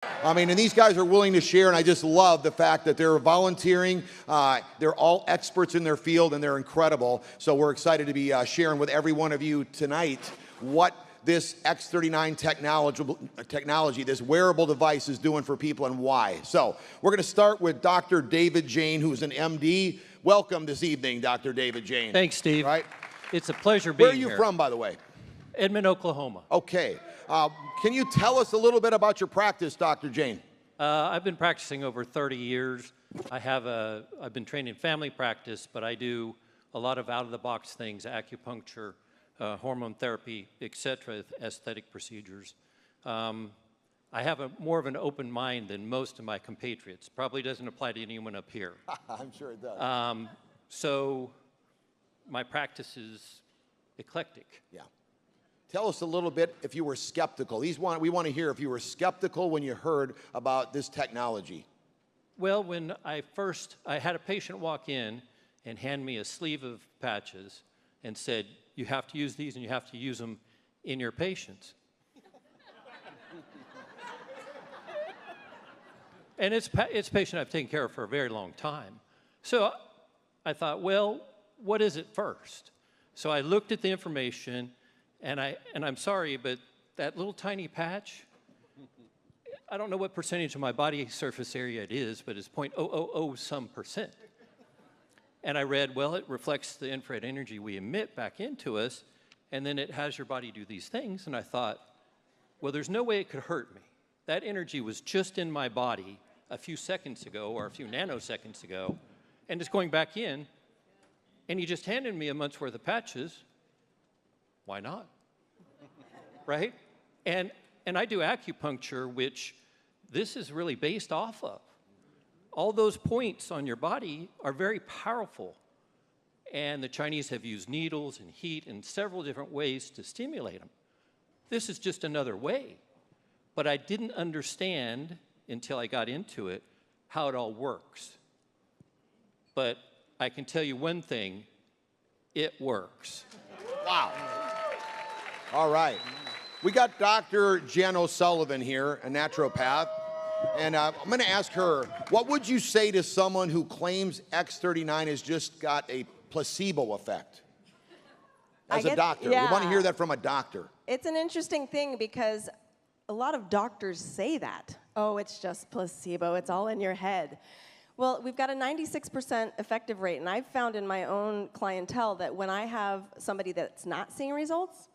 I mean, and these guys are willing to share, and I just love the fact that they're volunteering. They're all experts in their field, and they're incredible. So we're excited to be sharing with every one of you tonight what this X39 technology, this wearable device is doing for people and why. So we're going to start with Dr. David Jane, who's an MD. Welcome this evening, Dr. David Jane. Thanks, Steve. Right? It's a pleasure being here. Where are you from, by the way? Edmond, Oklahoma. Okay. Can you tell us a little bit about your practice, Dr. Jane? I've been practicing over 30 years. I've been trained in family practice, but I do a lot of out-of-the-box things, acupuncture, hormone therapy, etc., aesthetic procedures. I have more of an open mind than most of my compatriots. Probably doesn't apply to anyone up here. I'm sure it does. So my practice is eclectic. Yeah. Tell us a little bit if you were skeptical. We want to hear if you were skeptical when you heard about this technology. Well, when I had a patient walk in and hand me a sleeve of patches and said, you have to use these and you have to use them in your patients. And it's a patient I've taken care of for a very long time. So I thought, well, what is it first? So I looked at the information, and I'm sorry, but that little tiny patch, I don't know what percentage of my body surface area it is, but it's 0.000 some percent. And I read, well, it reflects the infrared energy we emit back into us, and then it has your body do these things. And I thought, well, there's no way it could hurt me. That energy was just in my body a few seconds ago or a few nanoseconds ago, and it's going back in, and you just handed me a month's worth of patches. Why not? Right? And I do acupuncture, which this is really based off of. All those points on your body are very powerful. And the Chinese have used needles and heat and several different ways to stimulate them. This is just another way. But I didn't understand until I got into it how it all works. But I can tell you one thing, it works. Wow. All right. We got Dr. Jen O'Sullivan here, a naturopath. And I'm going to ask her, what would you say to someone who claims X39 has just got a placebo effect? As a doctor. Yeah. We want to hear that from a doctor. It's an interesting thing because a lot of doctors say that. Oh, it's just placebo. It's all in your head. Well, we've got a 96% effective rate, and I've found in my own clientele that when I have somebody that's not seeing results,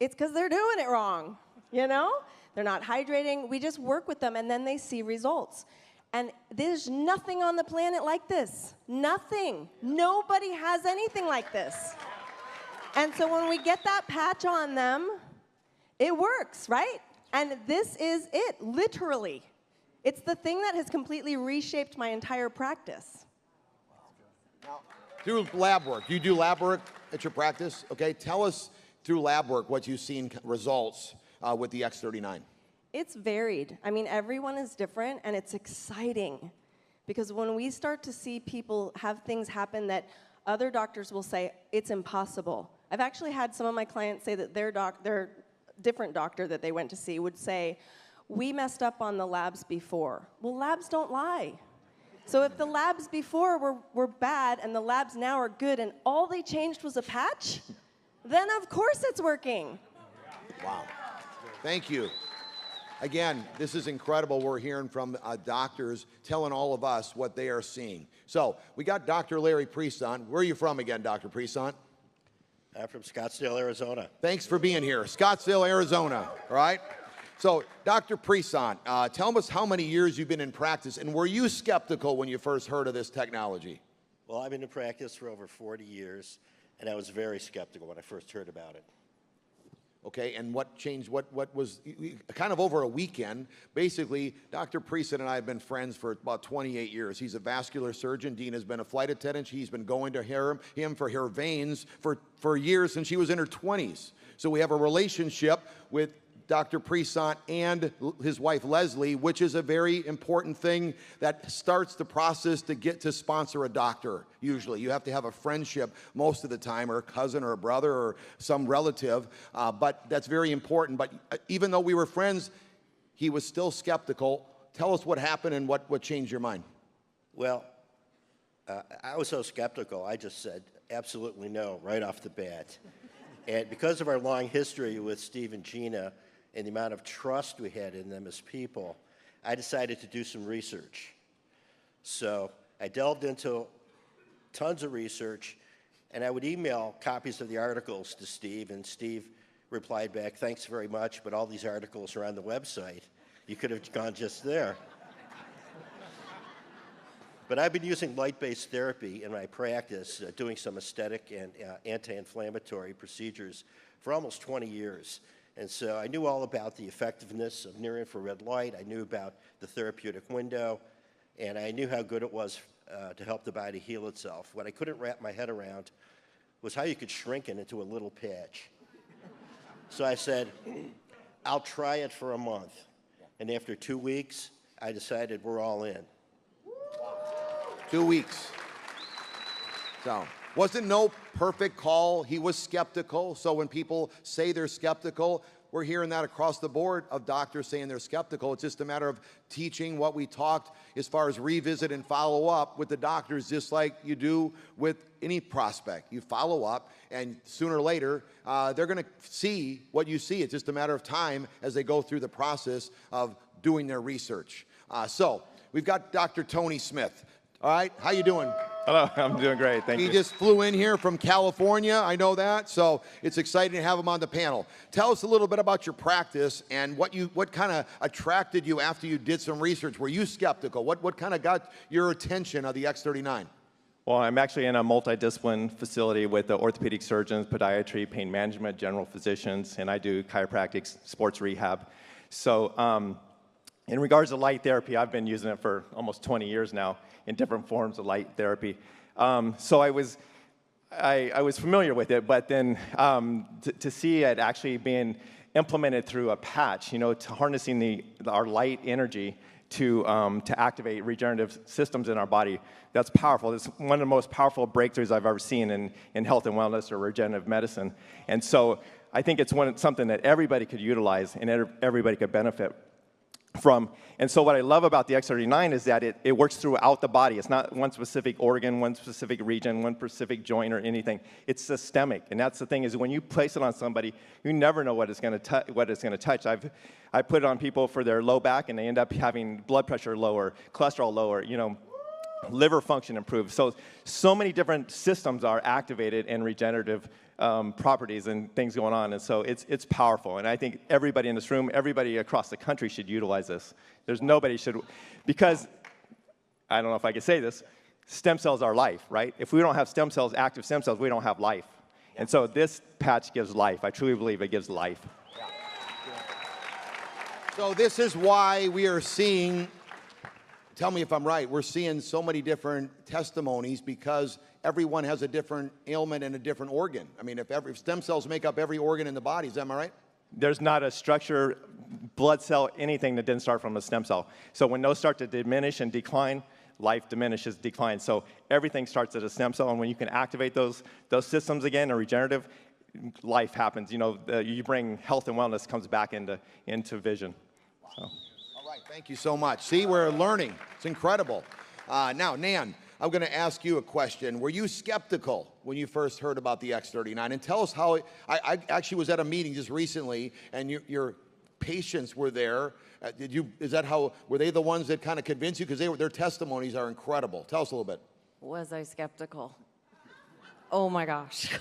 it's because they're doing it wrong, you know? They're not hydrating. We just work with them, and then they see results. And there's nothing on the planet like this. Nothing. Nobody has anything like this. And so when we get that patch on them, it works, right? And this is it, literally. It's the thing that has completely reshaped my entire practice. Now, through lab work, you do lab work at your practice, okay? Tell us through lab work what you've seen results with the X39. It's varied. I mean, everyone is different, and it's exciting. Because when we start to see people have things happen that other doctors will say, it's impossible. I've actually had some of my clients say that their different doctor that they went to see would say, we messed up on the labs before. Well, labs don't lie. So if the labs before were bad and the labs now are good and all they changed was a patch, then of course it's working. Wow. Thank you. Again, this is incredible. We're hearing from doctors telling all of us what they are seeing. So we got Dr. Larry Priesant. Where are you from again, Dr. Priesant? I'm from Scottsdale, Arizona. Thanks for being here. Scottsdale, Arizona, all right? So, Dr. Priesant, tell us how many years you've been in practice, and were you skeptical when you first heard of this technology? Well, I've been in practice for over 40 years, and I was very skeptical when I first heard about it. Okay, and what changed, what was, kind of over a weekend, basically, Dr. Priesant and I have been friends for about 28 years. He's a vascular surgeon. Dean has been a flight attendant. He's been going to him for her veins for years since she was in her 20s. So we have a relationship with Dr. Priesant and his wife Leslie, which is a very important thing that starts the process to get to sponsor a doctor. Usually you have to have a friendship most of the time, or a cousin or a brother or some relative, but that's very important. But even though we were friends, he was still skeptical. Tell us what happened and what changed your mind. Well, I was so skeptical, I just said absolutely no right off the bat. And because of our long history with Steve and Gina and the amount of trust we had in them as people, I decided to do some research. So I delved into tons of research, and I would email copies of the articles to Steve, and Steve replied back, "Thanks very much, but all these articles are on the website. You could have gone just there." But I've been using light-based therapy in my practice, doing some aesthetic and anti-inflammatory procedures for almost 20 years. And so I knew all about the effectiveness of near-infrared light. I knew about the therapeutic window, and I knew how good it was to help the body heal itself. What I couldn't wrap my head around was how you could shrink it into a little patch. So I said, I'll try it for a month. And after 2 weeks, I decided we're all in. 2 weeks. So, wasn't no perfect call. He was skeptical. So when people say they're skeptical, we're hearing that across the board of doctors saying they're skeptical. It's just a matter of teaching what we talked as far as revisit and follow up with the doctors, just like you do with any prospect. You follow up, and sooner or later, they're going to see what you see. It's just a matter of time as they go through the process of doing their research. So we've got Dr. Tony Smith. All right, how you doing? Hello, I'm doing great, thank you. He just flew in here from California, I know that, so it's exciting to have him on the panel. Tell us a little bit about your practice and what kind of attracted you after you did some research. Were you skeptical? What kind of got your attention of the X39? Well, I'm actually in a multidiscipline facility with the orthopedic surgeons, podiatry, pain management, general physicians, and I do chiropractic, sports rehab. So in regards to light therapy, I've been using it for almost 20 years now in different forms of light therapy. So I was familiar with it, but then to see it actually being implemented through a patch, you know, to harnessing our light energy to activate regenerative systems in our body, that's powerful. It's one of the most powerful breakthroughs I've ever seen in health and wellness or regenerative medicine. And so I think it's something that everybody could utilize and everybody could benefit from. And so what I love about the X39 is that it works throughout the body. It's not one specific organ, one specific region, one specific joint or anything. It's systemic. And that's the thing, is when you place it on somebody, you never know what it's going to touch. I put it on people for their low back, and they end up having blood pressure lower, cholesterol lower, you know, liver function improved. So many different systems are activated and regenerative properties and things going on, and so it's powerful. And I think everybody in this room, everybody across the country should utilize this. There's nobody should, because I don't know if I can say this, stem cells are life, right? If we don't have stem cells, active stem cells, we don't have life. And so this patch gives life. I truly believe it gives life. So this is why we are seeing, tell me if I'm right, we're seeing so many different testimonies, because everyone has a different ailment and a different organ. I mean, if stem cells make up every organ in the body, is that right? There's not a structure, blood cell, anything that didn't start from a stem cell. So when those start to diminish and decline, life diminishes, declines. So everything starts at a stem cell, and when you can activate those systems again, or regenerative, life happens. You know, you bring health and wellness comes back into vision. So. All right, thank you so much. See, we're learning. It's incredible. Now, Nan, I'm going to ask you a question. Were you skeptical when you first heard about the X39? And tell us how, I actually was at a meeting just recently, and your patients were there. Were they the ones that kind of convinced you? Because their testimonies are incredible. Tell us a little bit. Was I skeptical? Oh my gosh.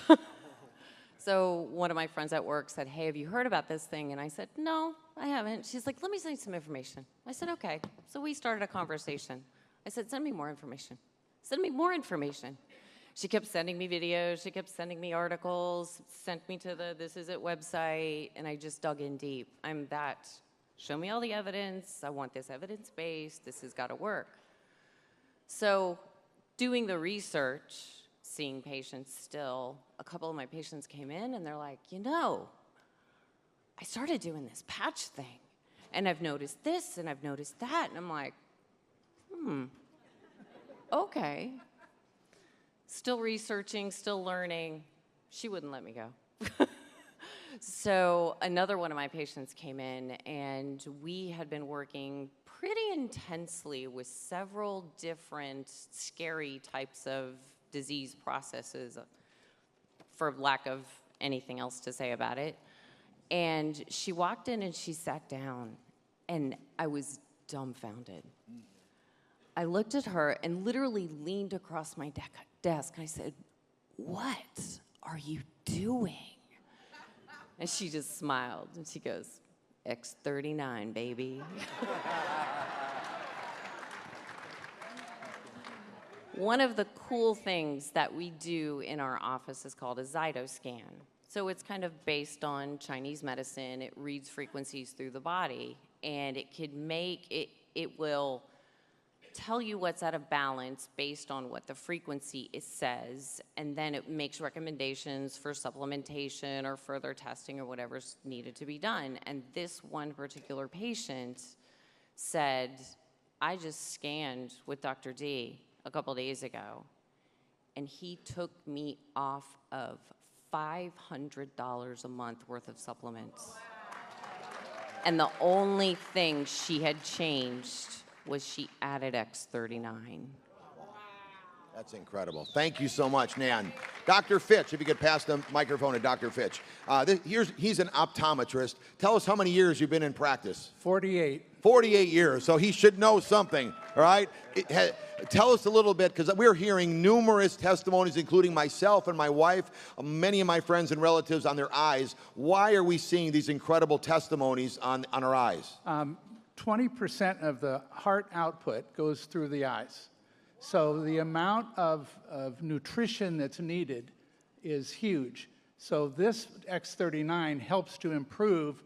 So one of my friends at work said, "Hey, have you heard about this thing?" And I said, "No, I haven't." She's like, "Let me send you some information." I said, "Okay." So we started a conversation. I said, "Send me more information. Send me more information." She kept sending me videos. She kept sending me articles, sent me to the This Is It website, and I just dug in deep. I'm that. Show me all the evidence. I want this evidence-based. This has got to work. So doing the research, seeing patients still, a couple of my patients came in and they're like, "You know, I started doing this patch thing, and I've noticed this and I've noticed that." And I'm like, okay. Still researching, still learning. She wouldn't let me go. So another one of my patients came in, and we had been working pretty intensely with several different scary types of disease processes, for lack of anything else to say about it. And she walked in and she sat down, and I was dumbfounded. I looked at her and literally leaned across my desk. I said, "What are you doing?" And she just smiled, and she goes, "X39, baby." One of the cool things that we do in our office is called a zytoscan. So it's kind of based on Chinese medicine. It reads frequencies through the body, and it will tell you what's out of balance based on what the frequency it says, and then it makes recommendations for supplementation or further testing or whatever's needed to be done. And this one particular patient said, "I just scanned with Dr. D a couple days ago, and he took me off of $500 a month worth of supplements." And the only thing she had changed was she added X39. That's incredible. Thank you so much, Nan. Dr. Fitch, if you could pass the microphone to Dr. Fitch. He's an optometrist. Tell us how many years you've been in practice. 48. 48 years, so he should know something, all right? Tell us a little bit, because we're hearing numerous testimonies, including myself and my wife, many of my friends and relatives on their eyes. Why are we seeing these incredible testimonies on our eyes? 20% of the heart output goes through the eyes. So the amount of nutrition that's needed is huge. So this X39 helps to improve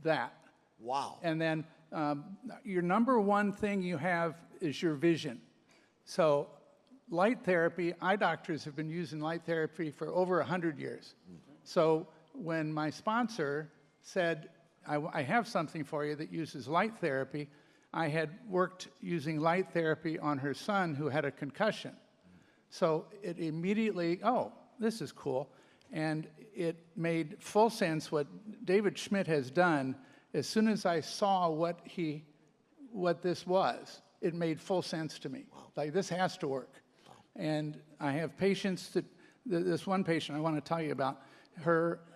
that. Wow. And then your number one thing you have is your vision. So light therapy, eye doctors have been using light therapy for over 100 years. So when my sponsor said, I have something for you that uses light therapy, I had worked using light therapy on her son who had a concussion. So it immediately, oh, this is cool. And it made full sense what David Schmidt has done. As soon as I saw what this was, it made full sense to me. Wow. Like, this has to work. Wow. And I have patients this one patient I want to tell you about,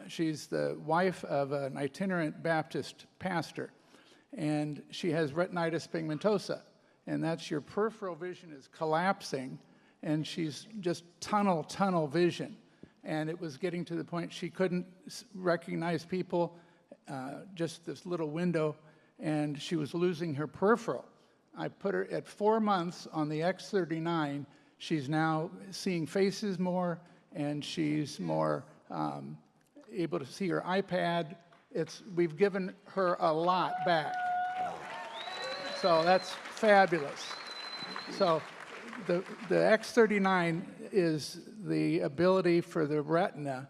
she's the wife of an itinerant Baptist pastor, and she has retinitis pigmentosa, and that's your peripheral vision is collapsing, and she's just tunnel vision. And it was getting to the point she couldn't recognize people, just this little window, and she was losing her peripheral. I put her at 4 months on the X39. She's now seeing faces more, and she's more able to see her iPad. We've given her a lot back. So that's fabulous. So the X39 is the ability for the retina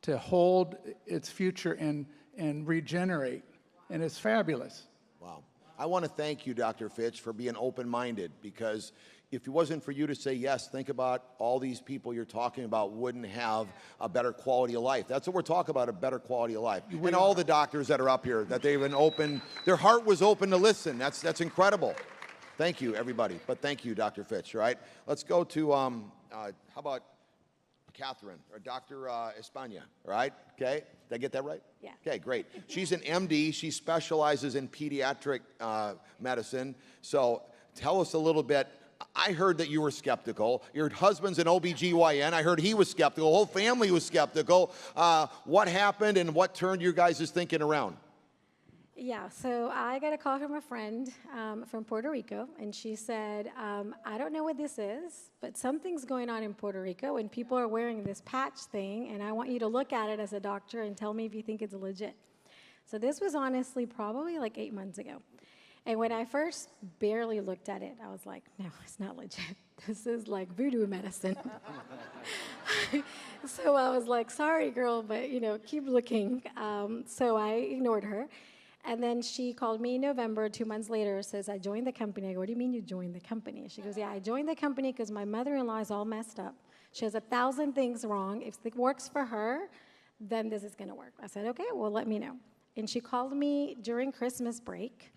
to hold its future and regenerate, and it's fabulous. Wow. I want to thank you, Dr. Fitch, for being open-minded, because if it wasn't for you to say yes, think about all these people you're talking about wouldn't have a better quality of life. That's what we're talking about, a better quality of life. And all the doctors that are up here, that they've been open, their heart was open to listen. That's incredible. Thank you, everybody. But thank you, Dr. Fitch, all right? Let's go to, how about Catherine, or Dr. España, all right? Okay, did I get that right? Yeah. Okay, great. She's an MD. She specializes in pediatric medicine. So tell us a little bit. I heard that you were skeptical. Your husband's an OBGYN. I heard he was skeptical. The whole family was skeptical. What happened, and what turned your guys' thinking around? Yeah, so I got a call from a friend from Puerto Rico, and she said, I don't know what this is, but something's going on in Puerto Rico, and people are wearing this patch thing, and I want you to look at it as a doctor and tell me if you think it's legit. So this was honestly probably like 8 months ago. And when I first barely looked at it, I was like, no, it's not legit. This is like voodoo medicine. So I was like, sorry, girl, but, keep looking. So I ignored her. And then she called me in November, 2 months later, says, I joined the company. I go, what do you mean you joined the company? She goes, yeah, I joined the company because my mother-in-law is all messed up. She has 1,000 things wrong. If it works for her, then this is gonna work. I said, okay, well, let me know. And she called me during Christmas break.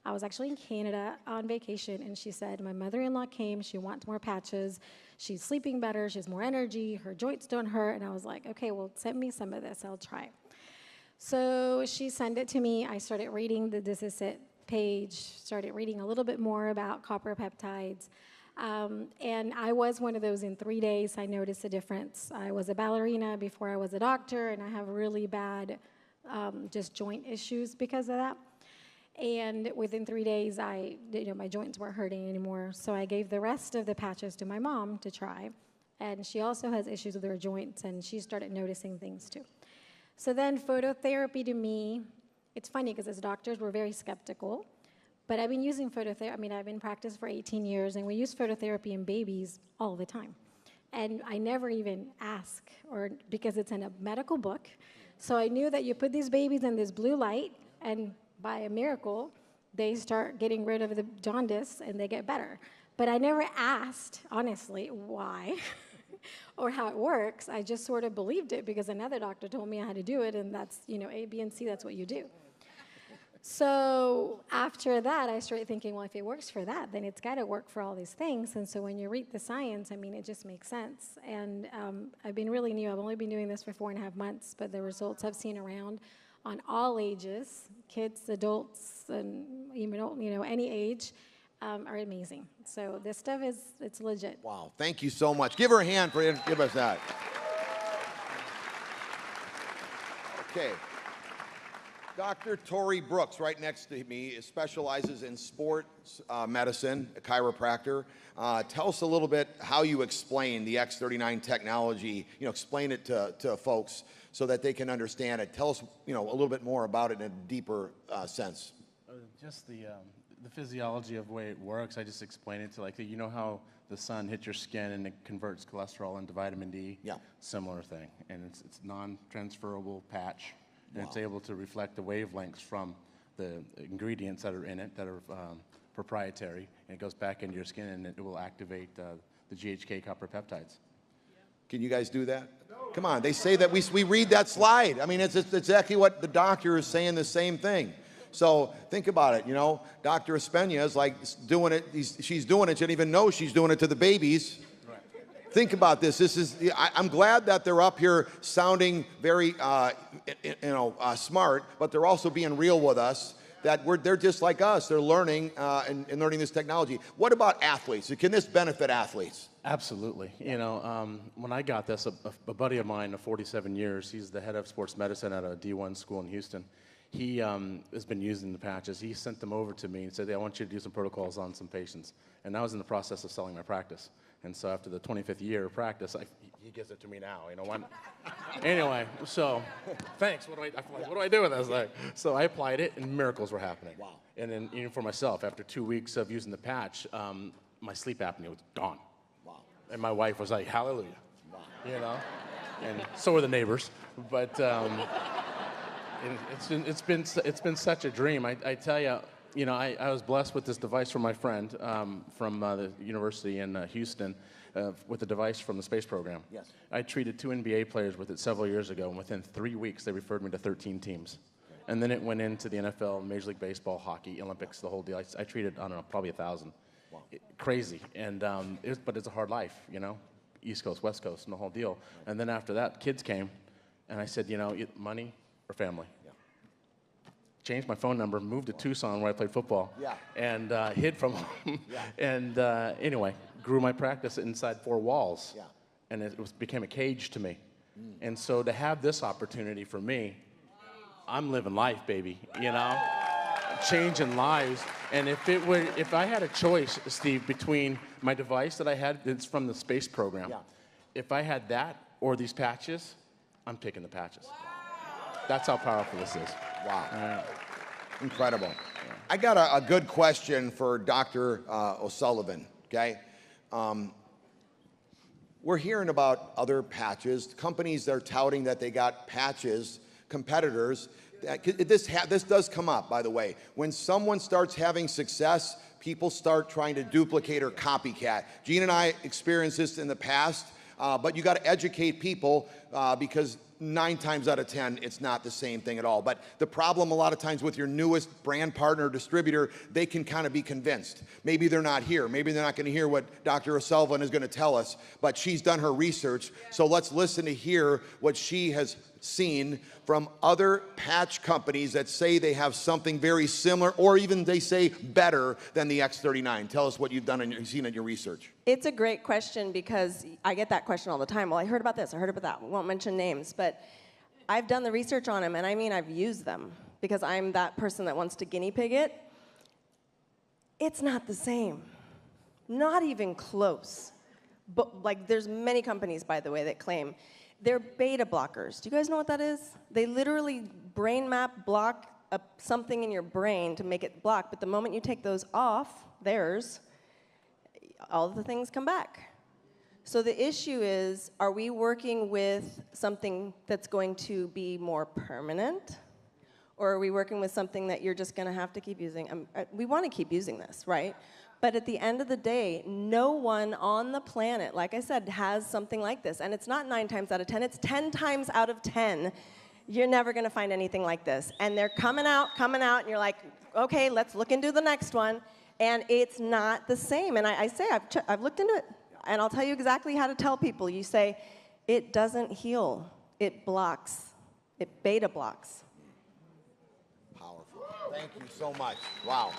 I was actually in Canada on vacation, and she said, my mother-in-law came, she wants more patches, she's sleeping better, she has more energy, her joints don't hurt, and I was like, okay, well, send me some of this, I'll try it. So she sent it to me, I started reading the This Is It page, started reading a little bit more about copper peptides, and I was one of those in 3 days, I noticed a difference. I was a ballerina before I was a doctor, and I have really bad just joint issues because of that. And within 3 days, my joints weren't hurting anymore. So I gave the rest of the patches to my mom to try. And she also has issues with her joints, and she started noticing things too. So then phototherapy to me, it's funny because as doctors, we're very skeptical. But I've been using phototherapy, I've been in practice for 18 years, and we use phototherapy in babies all the time. And I never even ask, because it's in a medical book. So I knew that you put these babies in this blue light, and by a miracle, they start getting rid of the jaundice and they get better. But I never asked, honestly, why or how it works. I just sort of believed it because another doctor told me how to do it, and that's, A, B, and C, that's what you do. So after that, I started thinking, well, if it works for that, then it's got to work for all these things. And so when you read the science, it just makes sense. And I've been really new. I've only been doing this for 4.5 months, but the results I've seen around on all ages, kids, adults, and even, any age, are amazing. So this stuff it's legit. Wow, thank you so much. Give her a hand for give us that. Okay. Dr. Tori Brooks, right next to me, specializes in sports medicine, a chiropractor. Tell us a little bit how you explain the X39 technology, explain it to folks so that they can understand it. Tell us, a little bit more about it in a deeper sense. Just the physiology of the way it works, I just explain it to how the sun hits your skin and it converts cholesterol into vitamin D? Yeah. Similar thing. And it's non-transferable patch. And Wow. It's able to reflect the wavelengths from the ingredients that are in it that are proprietary. And it goes back into your skin and it will activate the GHK copper peptides. Can you guys do that? Come on, they say that we read that slide. It's exactly what the doctor is saying, the same thing. So think about it, Dr. Espena is like doing it, she's doing it, she didn't even know she's doing it to the babies. Right. Think about this. I'm glad that they're up here sounding very, smart, but they're also being real with us. They're just like us. They're learning and learning this technology. What about athletes? Can this benefit athletes? Absolutely. When I got this, a buddy of mine of 47 years, he's the head of sports medicine at a D1 school in Houston. He has been using the patches. He sent them over to me and said, hey, I want you to do some protocols on some patients. And I was in the process of selling my practice. And so after the 25th year of practice, he gives it to me now. Anyway, so thanks. What do I do with this? So I applied it, and miracles were happening. Wow. And then even for myself, after 2 weeks of using the patch, my sleep apnea was gone. Wow. And my wife was like, hallelujah. Wow. And so were the neighbors. But it's been such a dream. I tell you, I was blessed with this device from my friend from the university in Houston with a device from the space program. Yes. I treated 2 NBA players with it several years ago, and within 3 weeks, they referred me to 13 teams. Okay. And then it went into the NFL, Major League Baseball, hockey, Olympics, the whole deal. I treated, probably 1,000. Wow. Crazy. And but it's a hard life, East Coast, West Coast, and the whole deal. Right. And then after that, kids came, and I said, money or family? Changed my phone number, moved to Tucson where I played football, and hid from home. And anyway, grew my practice inside 4 walls, and it became a cage to me. And so to have this opportunity for me, I'm living life, baby, changing lives. And if I had a choice, Steve, between my device that I had, it's from the space program, if I had that or these patches, I'm picking the patches. That's how powerful this is. Wow. Incredible. Yeah. I got a good question for Dr. O'Sullivan, okay? We're hearing about other patches. Companies that are touting that they got patches, competitors. This does come up, by the way. When someone starts having success, people start trying to duplicate or copycat. Gene and I experienced this in the past, but you got to educate people. because 9 times out of 10, it's not the same thing at all. But the problem a lot of times with your newest brand partner or distributor, they can kind of be convinced. Maybe they're not here. Maybe they're not going to hear what Dr. O'Sullivan is going to tell us, but she's done her research. So let's listen to hear what she has seen from other patch companies that say they have something very similar, or even they say better than the X39. Tell us what you've done and you've seen in your research. It's a great question because I get that question all the time. Well, I heard about this, I heard about that. We won't mention names, but I've done the research on them, and I mean I've used them because I'm that person that wants to guinea pig it. It's not the same. Not even close. But like, there's many companies, by the way, that claim they're beta blockers. Do you guys know what that is? They literally brain map block something in your brain to make it block, but the moment you take those off, theirs, all of the things come back. So the issue is, are we working with something that's going to be more permanent? Or are we working with something that you're just going to have to keep using? We want to keep using this, right? But at the end of the day, no one on the planet, like I said, has something like this. And it's not 9 times out of 10, it's 10 times out of 10. You're never going to find anything like this. And they're coming out, and you're like, okay, let's look into the next one. And it's not the same. And I say, I've looked into it. And I'll tell you exactly how to tell people. You say, it doesn't heal. It blocks. It beta blocks. Powerful. Thank you so much. Wow.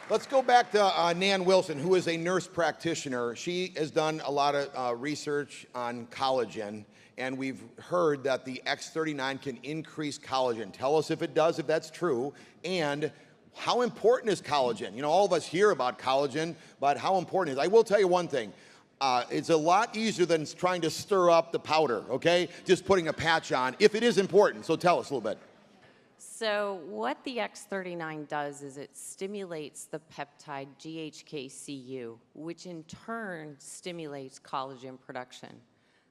Let's go back to Nan Wilson, who is a nurse practitioner. She has done a lot of research on collagen, and we've heard that the X39 can increase collagen. Tell us if it does, if that's true, and how important is collagen? You know, all of us hear about collagen, but how important is it? I will tell you one thing. It's a lot easier than trying to stir up the powder, okay? Just putting a patch on, if it is important. So tell us a little bit. So what the X39 does is it stimulates the peptide GHK-Cu, which in turn stimulates collagen production.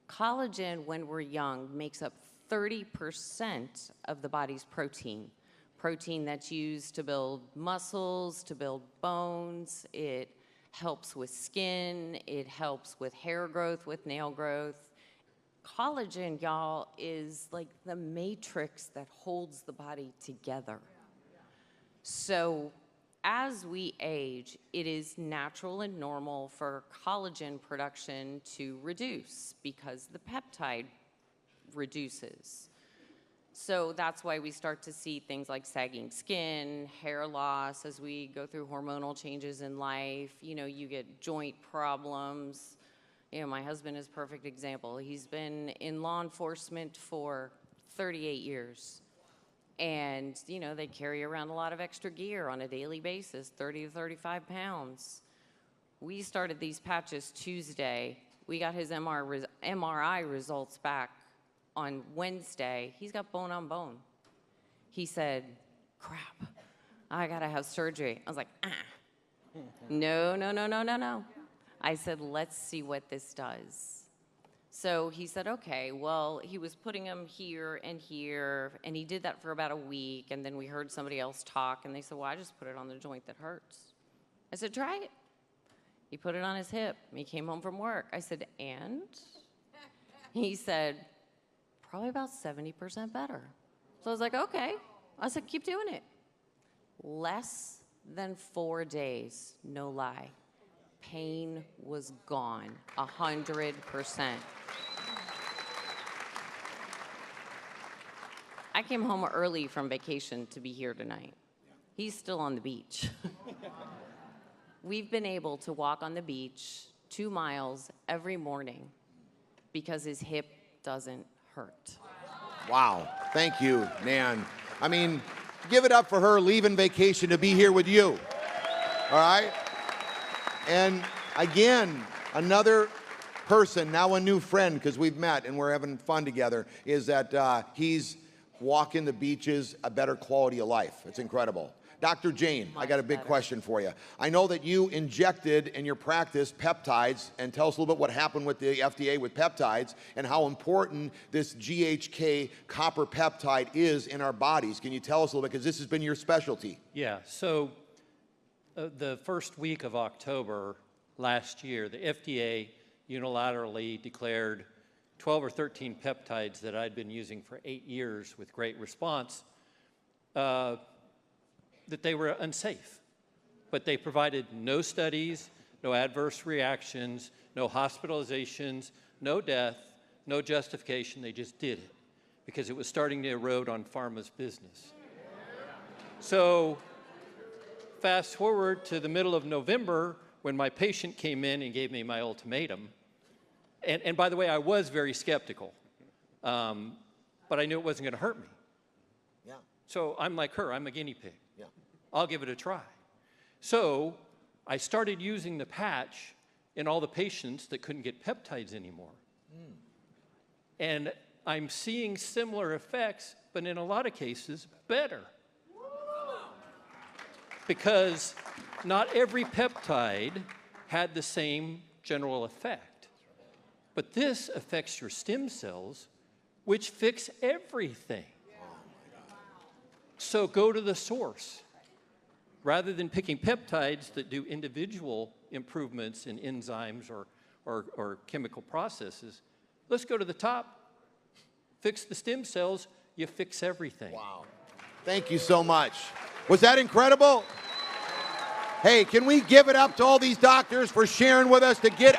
Collagen, when we're young, makes up 30% of the body's protein. Protein that's used to build muscles, to build bones. It helps with skin. It helps with hair growth, with nail growth. Collagen, y'all, is like the matrix that holds the body together. So as we age, it is natural and normal for collagen production to reduce because the peptide reduces. So that's why we start to see things like sagging skin, hair loss as we go through hormonal changes in life. You know, you get joint problems. You know, my husband is a perfect example. He's been in law enforcement for 38 years. And, you know, they carry around a lot of extra gear on a daily basis, 30 to 35 pounds. We started these patches Tuesday. We got his MRI results back on Wednesday. He's got bone on bone. He said, crap, I gotta have surgery. I was like, no, no, no, no, no, no. I said, let's see what this does. So he said, okay, well, he was putting them here, and he did that for about a week, and then we heard somebody else talk, and they said, well, I just put it on the joint that hurts. I said, try it. He put it on his hip. He came home from work. I said, and? He said, probably about 70% better. So I was like, okay. I said, keep doing it. Less than 4 days, no lie. Pain was gone, 100%. I came home early from vacation to be here tonight. He's still on the beach. We've been able to walk on the beach 2 miles every morning because his hip doesn't hurt. Wow. Thank you, Nan. I mean, give it up for her leaving vacation to be here with you. All right? And again, another person, now a new friend, because we've met and we're having fun together, is that he's walking the beaches, a better quality of life. It's incredible. Dr. Jane, I got a big question for you. I know that you injected in your practice peptides, and tell us a little bit what happened with the FDA with peptides and how important this GHK copper peptide is in our bodies. Can you tell us a little bit, because this has been your specialty? Yeah, so the first week of October last year, the FDA unilaterally declared 12 or 13 peptides that I'd been using for 8 years with great response, that they were unsafe. But they provided no studies, no adverse reactions, no hospitalizations, no death, no justification. They just did it because it was starting to erode on pharma's business. So fast forward to the middle of November when my patient came in and gave me my ultimatum. And by the way, I was very skeptical, but I knew it wasn't going to hurt me. Yeah. So I'm like her, I'm a guinea pig. Yeah. I'll give it a try. So I started using the patch in all the patients that couldn't get peptides anymore. And I'm seeing similar effects, but in a lot of cases, better. Because not every peptide had the same general effect. But this affects your stem cells, which fix everything. So go to the source. Rather than picking peptides that do individual improvements in enzymes or chemical processes, let's go to the top. Fix the stem cells, you fix everything. Wow. Thank you so much. Was that incredible? Hey, can we give it up to all these doctors for sharing with us to get